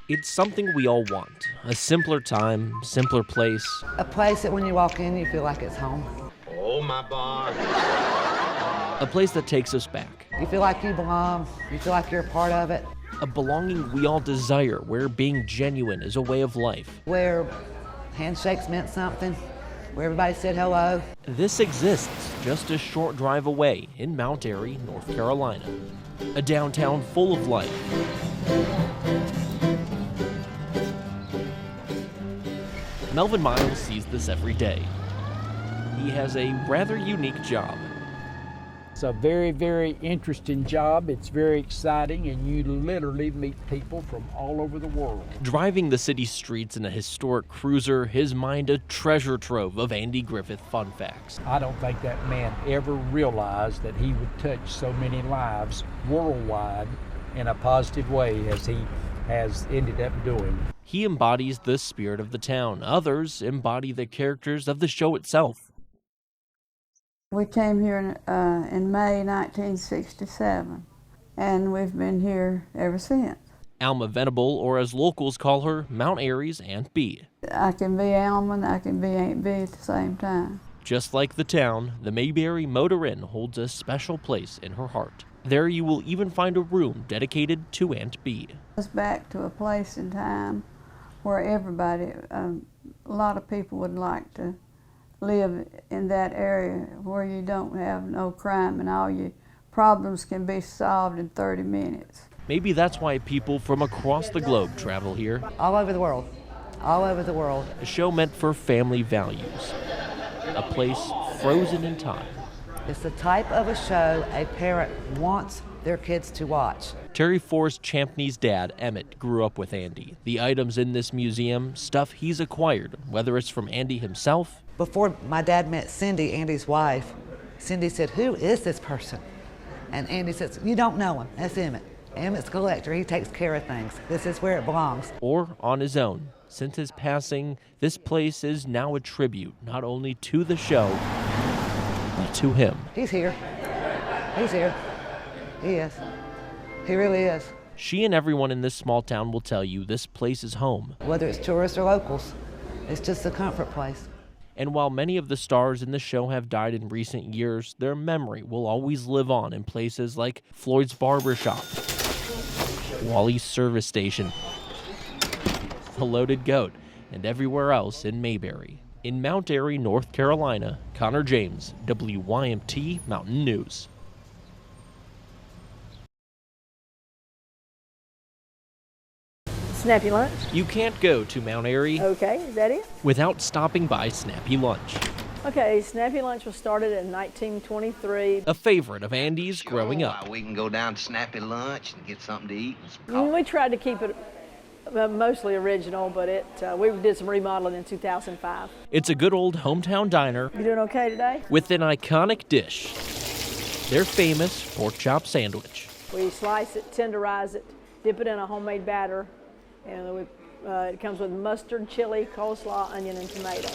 It's something we all want. A simpler time, simpler place. A place that when you walk in, you feel like it's home. Oh, my barn. A place that takes us back. You feel like you belong. You feel like you're a part of it. A belonging we all desire, where being genuine is a way of life. Where handshakes meant something. Where everybody said hello. This exists just a short drive away in Mount Airy, North Carolina. A downtown full of life. Melvin Miles sees this every day. He has a rather unique job. It's a very, very interesting job. It's very exciting, and you literally meet people from all over the world. Driving the city streets in a historic cruiser, his mind a treasure trove of Andy Griffith fun facts. I don't think that man ever realized that he would touch so many lives worldwide in a positive way as he has ended up doing. He embodies the spirit of the town. Others embody the characters of the show itself. We came here in May 1967, and we've been here ever since. Alma Venable, or as locals call her, Mount Airy's Aunt Bee. I can be Alma and I can be Aunt Bee at the same time. Just like the town, the Mayberry Motor Inn holds a special place in her heart. There you will even find a room dedicated to Aunt Bee. It's back to a place in time where everybody, a lot of people would like to live in that area where you don't have no crime and all your problems can be solved in 30 minutes. Maybe that's why people from across the globe travel here. All over the world. All over the world. A show meant for family values. A place frozen in time. It's the type of a show a parent wants their kids to watch. Terry Forrest Champney's dad, Emmett, grew up with Andy. The items in this museum, stuff he's acquired, whether it's from Andy himself. Before my dad met Cindy, Andy's wife, Cindy said, "Who is this person?" And Andy says, "You don't know him. That's Emmett. Emmett's a collector. He takes care of things. This is where it belongs." Or on his own. Since his passing, this place is now a tribute, not only to the show, but to him. He's here. He's here. He is. He really is. She and everyone in this small town will tell you this place is home. Whether it's tourists or locals, it's just a comfort place. And while many of the stars in the show have died in recent years, their memory will always live on in places like Floyd's Barbershop, Wally's Service Station, the Loaded Goat, and everywhere else in Mayberry. In Mount Airy, North Carolina, Connor James, WYMT Mountain News. Snappy Lunch. You can't go to Mount Airy Okay, is that it? without stopping by Snappy Lunch, Okay, Snappy Lunch was started in 1923. a favorite of Andy's growing up. We can go down to Snappy Lunch and get something to eat and some And coffee. we tried to keep it mostly original, but we did some remodeling in 2005. It's a good old hometown diner You doing okay today? with an iconic dish, their famous pork chop sandwich. We slice it, tenderize it, dip it in a homemade batter, and it comes with mustard, chili, coleslaw, onion, and tomato.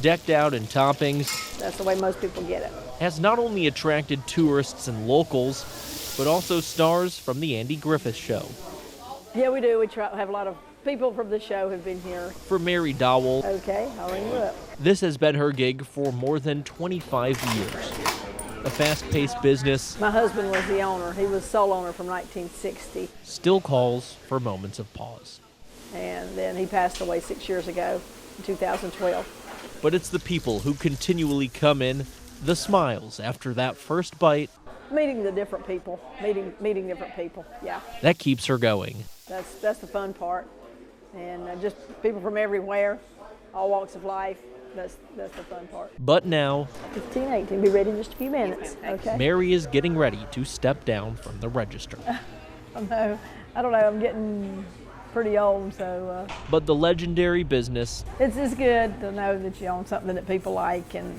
Decked out in toppings, That's the way most people get it. has not only attracted tourists and locals, but also stars from the Andy Griffith Show. Yeah, we do. We have a lot of people from the show have been here. For Mary Dowell, Okay, I'll ring you up. this has been her gig for more than 25 years. A fast-paced business My husband was the owner. He was sole owner from 1960, still calls for moments of pause. and then he passed away 6 years ago, in 2012. But it's the people who continually come in, the smiles after that first bite, Meeting the different people, meeting different people. Yeah, that keeps her going. that's the fun part, and just people from everywhere, all walks of life. That's the fun part. But now, 15:18. Be ready in just a few minutes. Okay. Mary is getting ready to step down from the register. I don't know. I'm getting pretty old, so But the legendary business it's good to know that you own something that people like, and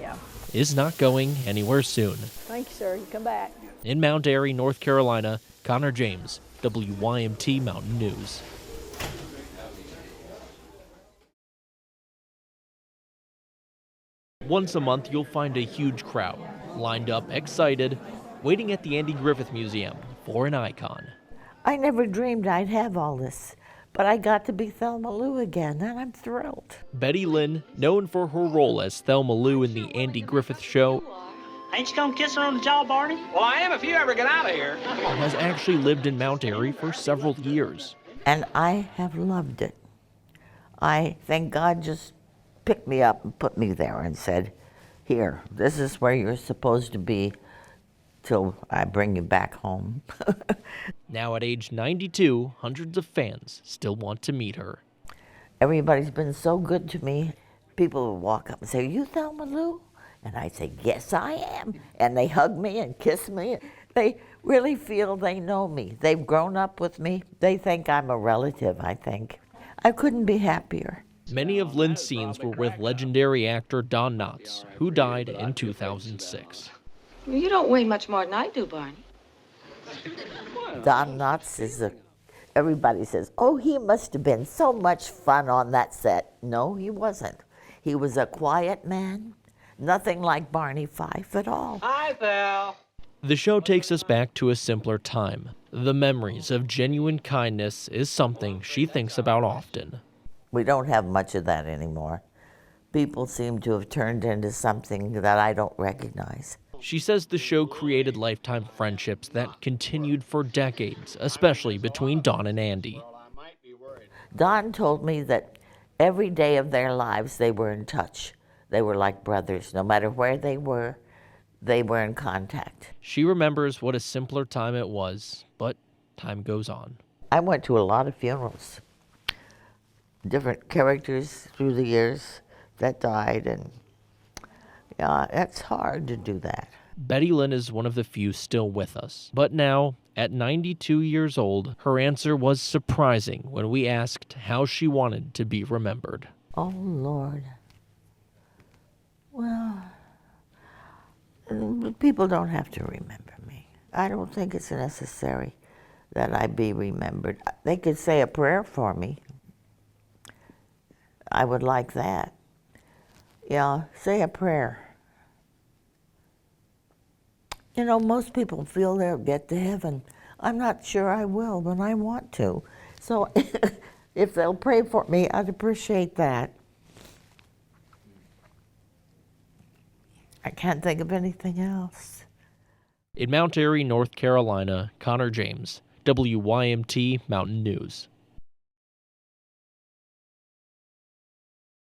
yeah. is not going anywhere soon. Thank you, sir. You come back. In Mount Airy, North Carolina, Connor James, WYMT Mountain News. Once a month, you'll find a huge crowd, lined up, excited, waiting at the Andy Griffith Museum for an icon. I never dreamed I'd have all this But I got to be Thelma Lou again, and I'm thrilled. Betty Lynn, known for her role as Thelma Lou in The Andy Griffith Show, Ain't you gonna kiss her on the jaw, Barney? Well, I am if you ever get out of here. has actually lived in Mount Airy for several years. And I have loved it. I think God just picked me up and put me there and said, here, this is where you're supposed to be till I bring you back home. Now at age 92, hundreds of fans still want to meet her. Everybody's been so good to me. People will walk up and say, are you Thelma Lou? And I say, yes, I am. And they hug me and kiss me. They really feel they know me. They've grown up with me. They think I'm a relative, I think. I couldn't be happier. Many of Lynn's scenes were with legendary actor Don Knotts, who died in 2006. You don't weigh much more than I do, Barney. Don Knotts is everybody says, oh, he must have been so much fun on that set. No, he wasn't. He was a quiet man, nothing like Barney Fife at all. Hi, pal. The show takes us back to a simpler time. The memories of genuine kindness is something she thinks about often. We don't have much of that anymore. People seem to have turned into something that I don't recognize. She says the show created lifetime friendships that continued for decades, especially between Don and Andy. Don told me that every day of their lives they were in touch. They were like brothers. No matter where they were in contact. She remembers what a simpler time it was, but time goes on. I went to a lot of funerals. Different characters through the years that died, and yeah, it's hard to do that. Betty Lynn is one of the few still with us. But now, at 92 years old, her answer was surprising when we asked how she wanted to be remembered. Oh, Lord. Well, people don't have to remember me. I don't think it's necessary that I be remembered. They could say a prayer for me. I would like that. Yeah, say a prayer. You know, most people feel they'll get to heaven. I'm not sure I will, but I want to. So if they'll pray for me, I'd appreciate that. I can't think of anything else. In Mount Airy, North Carolina, Connor James, WYMT Mountain News.